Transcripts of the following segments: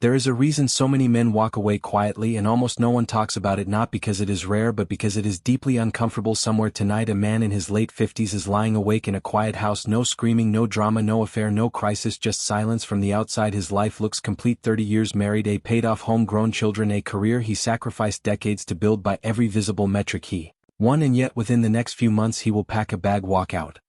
There is a reason so many men walk away quietly and almost no one talks about it, not because it is rare but because it is deeply uncomfortable. Somewhere tonight a man in his late 50s is lying awake in a quiet house. No screaming, no drama, no affair, no crisis, just silence. From the outside his life looks complete. 30 years married, a paid-off home-grown children, a career he sacrificed decades to build by every visible metric he won, and yet within the next few months he will pack a bag, walk out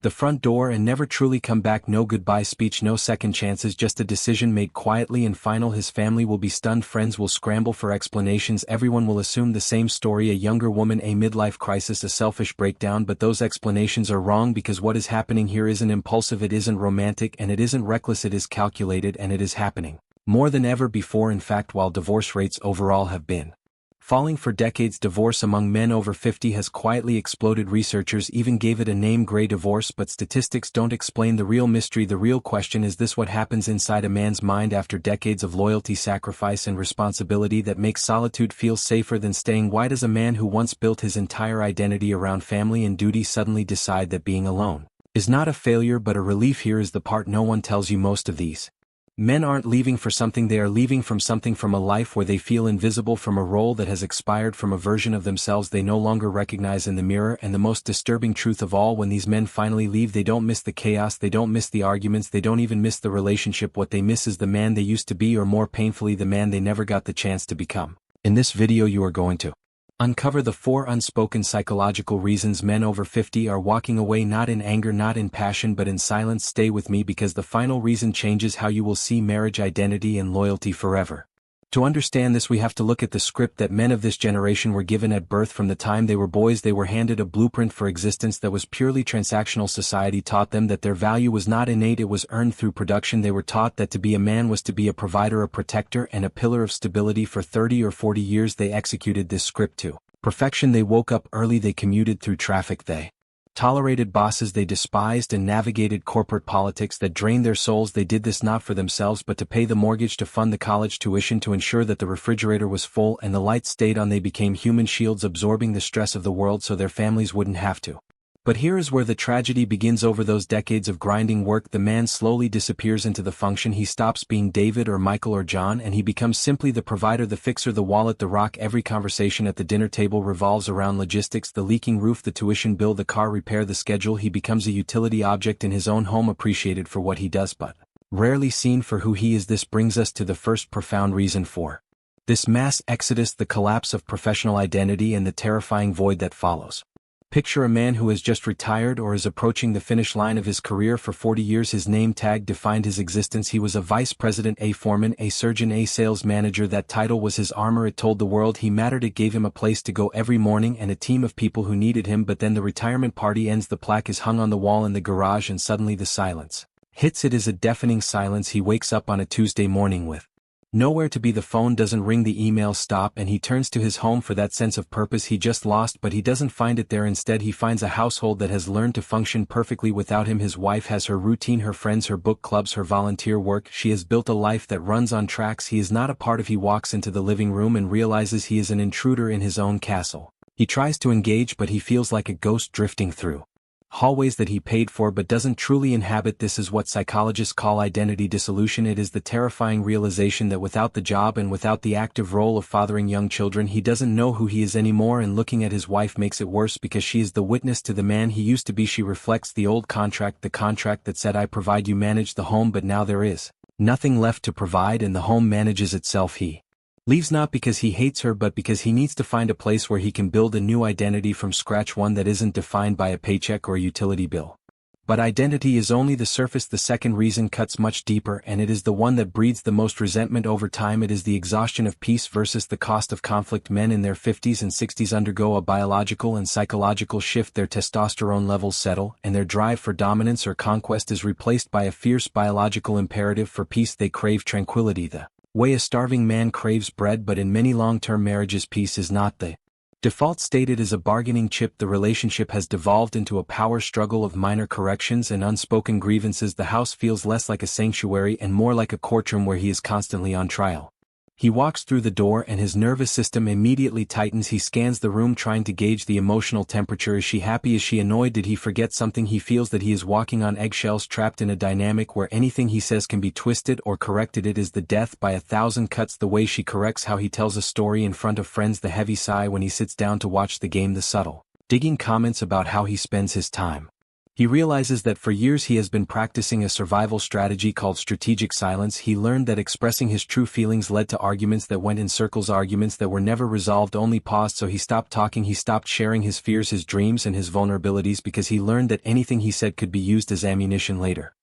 the front door and never truly come back. No goodbye speech, no second chances, just a decision made quietly and final. His family will be stunned, friends will scramble for explanations, everyone will assume the same story: a younger woman, a midlife crisis, a selfish breakdown. But those explanations are wrong, because what is happening here isn't impulsive, it isn't romantic, and it isn't reckless. It is calculated, and it is happening more than ever before. In fact, while divorce rates overall have been falling for decades, divorce among men over 50 has quietly exploded. Researchers even gave it a name, gray divorce. But statistics don't explain the real mystery. The real question is this: what happens inside a man's mind after decades of loyalty, sacrifice, and responsibility that makes solitude feel safer than staying? Why does a man who once built his entire identity around family and duty suddenly decide that being alone is not a failure but a relief? Here is the part no one tells you: most of these men aren't leaving for something, they are leaving from something, from a life where they feel invisible, from a role that has expired, from a version of themselves they no longer recognize in the mirror. And the most disturbing truth of all, when these men finally leave, they don't miss the chaos, they don't miss the arguments, they don't even miss the relationship. What they miss is the man they used to be, or more painfully, the man they never got the chance to become. In this video you are going to uncover the 4 unspoken psychological reasons men over 50 are walking away, not in anger, not in passion, but in silence. Stay with me, because the final reason changes how you will see marriage, identity, and loyalty forever. To understand this, we have to look at the script that men of this generation were given at birth. From the time they were boys, they were handed a blueprint for existence that was purely transactional. Society taught them that their value was not innate, it was earned through production. They were taught that to be a man was to be a provider, a protector, and a pillar of stability. For 30 or 40 years they executed this script to perfection. They woke up early, they commuted through traffic, they tolerated bosses they despised, and navigated corporate politics that drained their souls. They did this not for themselves but to pay the mortgage, to fund the college tuition, to ensure that the refrigerator was full and the lights stayed on. They became human shields, absorbing the stress of the world so their families wouldn't have to. But here is where the tragedy begins. Over those decades of grinding work, the man slowly disappears into the function. He stops being David or Michael or John, and he becomes simply the provider, the fixer, the wallet, the rock. Every conversation at the dinner table revolves around logistics: the leaking roof, the tuition bill, the car repair, the schedule. He becomes a utility object in his own home, appreciated for what he does but rarely seen for who he is. This brings us to the first profound reason for this mass exodus: the collapse of professional identity and the terrifying void that follows. Picture a man who has just retired or is approaching the finish line of his career. For 40 years his name tag defined his existence. He was a vice president, a foreman, a surgeon, a sales manager. That title was his armor. It told the world he mattered. It gave him a place to go every morning and a team of people who needed him. But then the retirement party ends, the plaque is hung on the wall in the garage, and suddenly the silence hits. It is a deafening silence. He wakes up on a Tuesday morning with nowhere to be. The phone doesn't ring, the emails stop, and he turns to his home for that sense of purpose he just lost. But he doesn't find it there. Instead he finds a household that has learned to function perfectly without him. His wife has her routine, her friends, her book clubs, her volunteer work. She has built a life that runs on tracks he is not a part of. He walks into the living room and realizes he is an intruder in his own castle. He tries to engage, but he feels like a ghost drifting through hallways that he paid for but doesn't truly inhabit. This is what psychologists call identity dissolution. It is the terrifying realization that without the job and without the active role of fathering young children, he doesn't know who he is anymore. And looking at his wife makes it worse, because she is the witness to the man he used to be. She reflects the old contract, the contract that said, "I provide, you manage the home." But now there is nothing left to provide, and the home manages itself. He leaves not because he hates her but because he needs to find a place where he can build a new identity from scratch, one that isn't defined by a paycheck or a utility bill. But identity is only the surface. The second reason cuts much deeper, and it is the one that breeds the most resentment over time. It is the exhaustion of peace versus the cost of conflict. Men in their 50s and 60s undergo a biological and psychological shift. Their testosterone levels settle, and their drive for dominance or conquest is replaced by a fierce biological imperative for peace. They crave tranquility, the way a starving man craves bread. But in many long-term marriages, peace is not the default state. It is a bargaining chip. The relationship has devolved into a power struggle of minor corrections and unspoken grievances. The house feels less like a sanctuary and more like a courtroom where he is constantly on trial. He walks through the door and his nervous system immediately tightens. He scans the room trying to gauge the emotional temperature. Is she happy? Is she annoyed? Did he forget something? He feels that he is walking on eggshells, trapped in a dynamic where anything he says can be twisted or corrected. It is the death by 1,000 cuts, the way she corrects how he tells a story in front of friends, the heavy sigh when he sits down to watch the game, the subtle, digging comments about how he spends his time. He realizes that for years he has been practicing a survival strategy called strategic silence. He learned that expressing his true feelings led to arguments that went in circles, arguments that were never resolved, only paused. So he stopped talking. He stopped sharing his fears, his dreams, and his vulnerabilities, because he learned that anything he said could be used as ammunition later.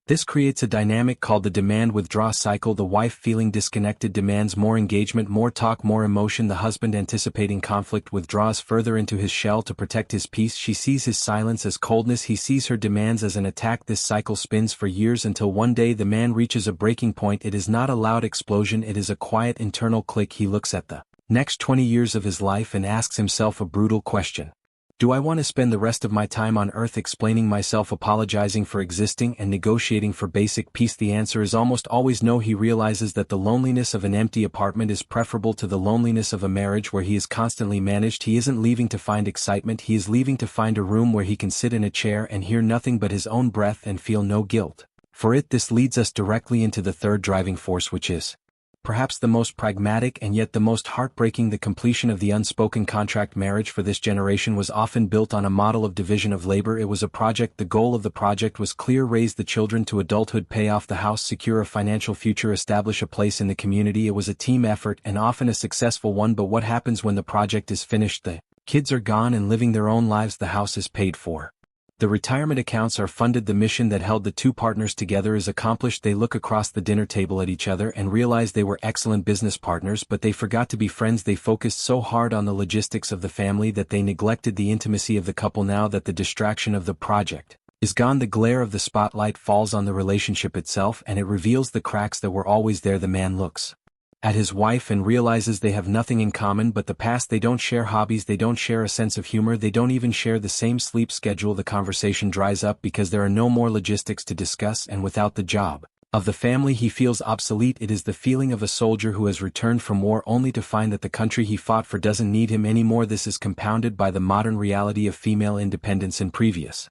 This creates a dynamic called the demand-withdraw cycle. The wife, feeling disconnected, demands more engagement, more talk, more emotion. The husband, anticipating conflict, withdraws further into his shell to protect his peace. She sees his silence as coldness. He sees her demands as an attack. This cycle spins for years until one day the man reaches a breaking point. It is not a loud explosion, it is a quiet internal click. He looks at the next 20 years of his life and asks himself a brutal question. Do I want to spend the rest of my time on earth explaining myself, apologizing for existing, and negotiating for basic peace? The answer is almost always no. He realizes that the loneliness of an empty apartment is preferable to the loneliness of a marriage where he is constantly managed. He isn't leaving to find excitement, he is leaving to find a room where he can sit in a chair and hear nothing but his own breath and feel no guilt for it. This leads us directly into the third driving force, which is perhaps the most pragmatic and yet the most heartbreaking. The completion of the unspoken contract. Marriage for this generation was often built on a model of division of labor. It was a project. The goal of the project was clear: raise the children to adulthood, pay off the house, secure a financial future, establish a place in the community. It was a team effort and often a successful one. But what happens when the project is finished? The kids are gone and living their own lives. The house is paid for. The retirement accounts are funded. The mission that held the two partners together is accomplished. They look across the dinner table at each other and realize they were excellent business partners, but they forgot to be friends. They focused so hard on the logistics of the family that they neglected the intimacy of the couple. Now that the distraction of the project is gone, the glare of the spotlight falls on the relationship itself, and it reveals the cracks that were always there. The man looks at his wife and realizes they have nothing in common but the past. They don't share hobbies, they don't share a sense of humor, they don't even share the same sleep schedule. The conversation dries up because there are no more logistics to discuss, and without the job of the family he feels obsolete. It is the feeling of a soldier who has returned from war only to find that the country he fought for doesn't need him anymore. This is compounded by the modern reality of female independence. In previous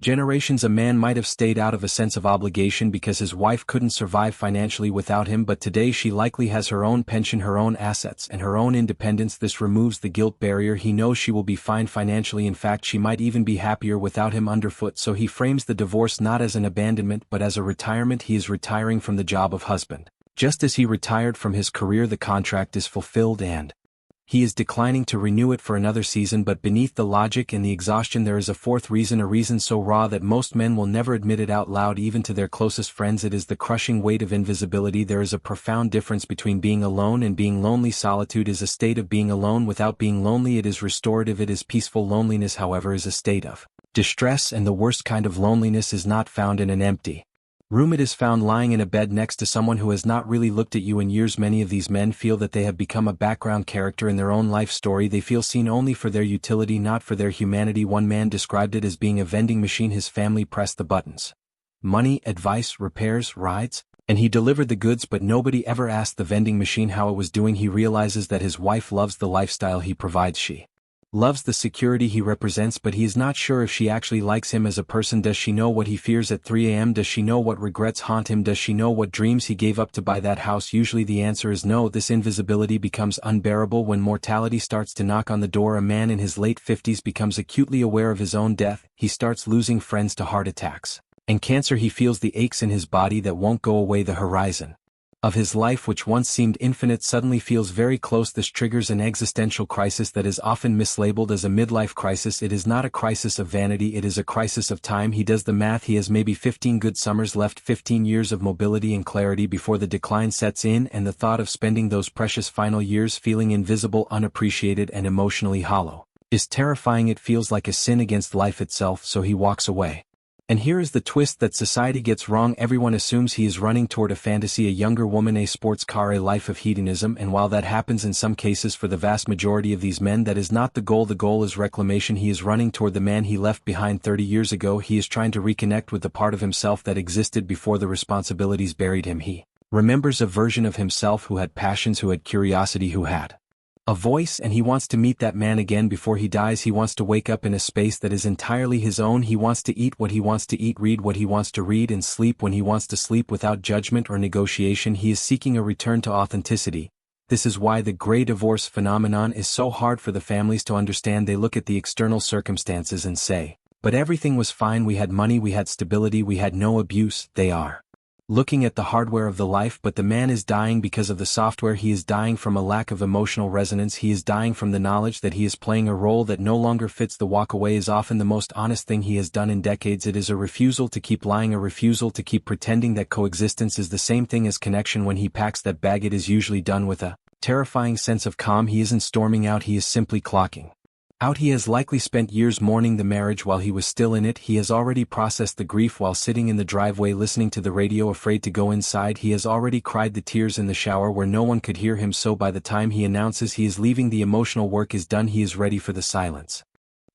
generations, a man might have stayed out of a sense of obligation because his wife couldn't survive financially without him, but today she likely has her own pension, her own assets, and her own independence. This removes the guilt barrier. He knows she will be fine financially. In fact, she might even be happier without him underfoot. So he frames the divorce not as an abandonment but as a retirement. He is retiring from the job of husband. Just as he retired from his career, the contract is fulfilled and he is declining to renew it for another season. But beneath the logic and the exhaustion there is a fourth reason, a reason so raw that most men will never admit it out loud, even to their closest friends. It is the crushing weight of invisibility. There is a profound difference between being alone and being lonely. Solitude is a state of being alone without being lonely. It is restorative, it is peaceful. Loneliness, however, is a state of distress, and the worst kind of loneliness is not found in an empty room. It is found lying in a bed next to someone who has not really looked at you in years. Many of these men feel that they have become a background character in their own life story. They feel seen only for their utility, not for their humanity. One man described it as being a vending machine. His family pressed the buttons: money, advice, repairs, rides, and he delivered the goods, but nobody ever asked the vending machine how it was doing. He realizes that his wife loves the lifestyle he provides. She loves the security he represents, but he is not sure if she actually likes him as a person. Does she know what he fears at 3 a.m.? Does she know what regrets haunt him? Does she know what dreams he gave up to buy that house? Usually the answer is no. This invisibility becomes unbearable when mortality starts to knock on the door. A man in his late 50s becomes acutely aware of his own death. He starts losing friends to heart attacks and cancer. He feels the aches in his body that won't go away. The horizon of his life, which once seemed infinite, suddenly feels very close. This triggers an existential crisis that is often mislabeled as a midlife crisis. It is not a crisis of vanity, it is a crisis of time. He does the math. He has maybe 15 good summers left, 15 years of mobility and clarity before the decline sets in, and the thought of spending those precious final years feeling invisible, unappreciated, and emotionally hollow is terrifying. It feels like a sin against life itself, so he walks away. And here is the twist that society gets wrong. Everyone assumes he is running toward a fantasy, a younger woman, a sports car, a life of hedonism, and while that happens in some cases for the vast majority of these men, that is not the goal. The goal is reclamation. He is running toward the man he left behind 30 years ago. He is trying to reconnect with the part of himself that existed before the responsibilities buried him. He remembers a version of himself who had passions, who had curiosity, who had a voice, and he wants to meet that man again before he dies. He wants to wake up in a space that is entirely his own. He wants to eat what he wants to eat, read what he wants to read, and sleep when he wants to sleep without judgment or negotiation. He is seeking a return to authenticity. This is why the gray divorce phenomenon is so hard for the families to understand. They look at the external circumstances and say, "But everything was fine, we had money, we had stability, we had no abuse." They are looking at the hardware of the life, but the man is dying because of the software. He is dying from a lack of emotional resonance. He is dying from the knowledge that he is playing a role that no longer fits. The walk away is often the most honest thing he has done in decades. It is a refusal to keep lying, a refusal to keep pretending that coexistence is the same thing as connection. When he packs that bag, it is usually done with a terrifying sense of calm. He isn't storming out, he is simply clocking out. He has likely spent years mourning the marriage while he was still in it. He has already processed the grief while sitting in the driveway listening to the radio, afraid to go inside. He has already cried the tears in the shower where no one could hear him. So by the time he announces he is leaving, the emotional work is done. He is ready for the silence.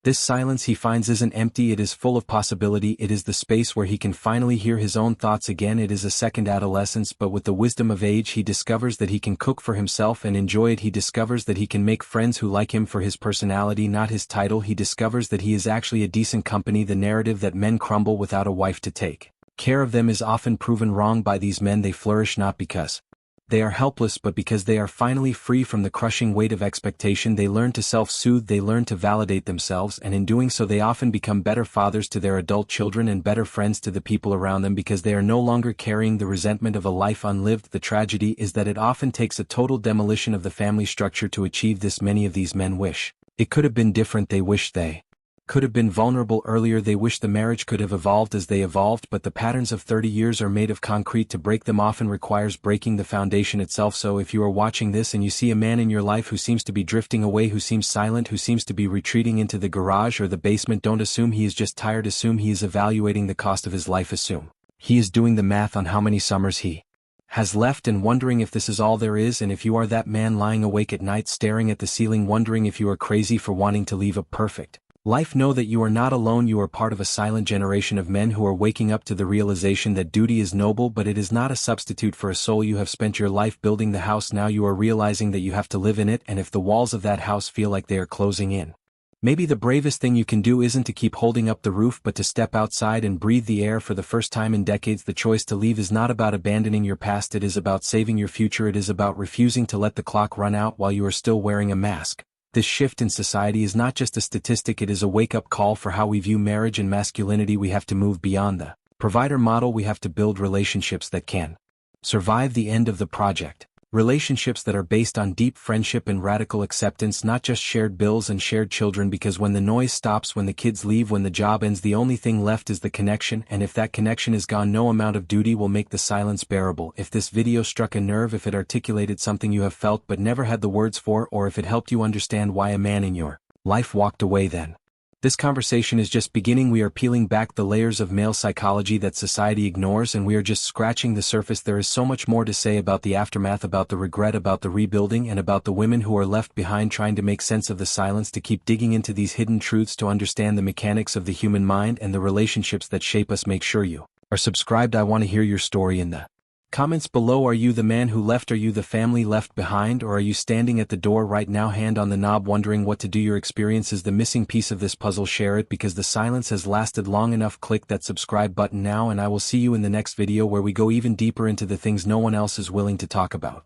This silence he finds isn't empty, it is full of possibility. It is the space where he can finally hear his own thoughts again. It is a second adolescence, but with the wisdom of age. He discovers that he can cook for himself and enjoy it. He discovers that he can make friends who like him for his personality, not his title. He discovers that he is actually a decent company. The narrative that men crumble without a wife to take care of them is often proven wrong by these men. They flourish not because they are helpless, but because they are finally free from the crushing weight of expectation. They learn to self-soothe, they learn to validate themselves, and in doing so they often become better fathers to their adult children and better friends to the people around them, because they are no longer carrying the resentment of a life unlived. The tragedy is that it often takes a total demolition of the family structure to achieve this. Many of these men wish it could have been different. They wish they could have been vulnerable earlier. They wish the marriage could have evolved as they evolved, but the patterns of 30 years are made of concrete. To break them often requires breaking the foundation itself. So if you are watching this and you see a man in your life who seems to be drifting away, who seems silent, who seems to be retreating into the garage or the basement, don't assume he is just tired. Assume he is evaluating the cost of his life. Assume he is doing the math on how many summers he has left and wondering if this is all there is. And if you are that man lying awake at night staring at the ceiling wondering if you are crazy for wanting to leave a perfect life, know that you are not alone. You are part of a silent generation of men who are waking up to the realization that duty is noble, but it is not a substitute for a soul. You have spent your life building the house. Now you are realizing that you have to live in it, and if the walls of that house feel like they are closing in, maybe the bravest thing you can do isn't to keep holding up the roof, but to step outside and breathe the air. For the first time in decades, the choice to leave is not about abandoning your past. It is about saving your future. It is about refusing to let the clock run out while you are still wearing a mask. This shift in society is not just a statistic, it is a wake-up call for how we view marriage and masculinity. We have to move beyond the provider model. We have to build relationships that can survive the end of the project. Relationships that are based on deep friendship and radical acceptance, not just shared bills and shared children, because when the noise stops, when the kids leave, when the job ends, the only thing left is the connection, and if that connection is gone, no amount of duty will make the silence bearable. If this video struck a nerve, if it articulated something you have felt but never had the words for, or if it helped you understand why a man in your life walked away, then this conversation is just beginning. We are peeling back the layers of male psychology that society ignores, and we are just scratching the surface. There is so much more to say about the aftermath, about the regret, about the rebuilding, and about the women who are left behind trying to make sense of the silence. To keep digging into these hidden truths, to understand the mechanics of the human mind and the relationships that shape us, make sure you are subscribed. I want to hear your story in the comments below. Are you the man who left? Are you the family left behind? Or are you standing at the door right now, hand on the knob, wondering what to do? Your experience is the missing piece of this puzzle. Share it because the silence has lasted long enough. Click that subscribe button now, and I will see you in the next video where we go even deeper into the things no one else is willing to talk about.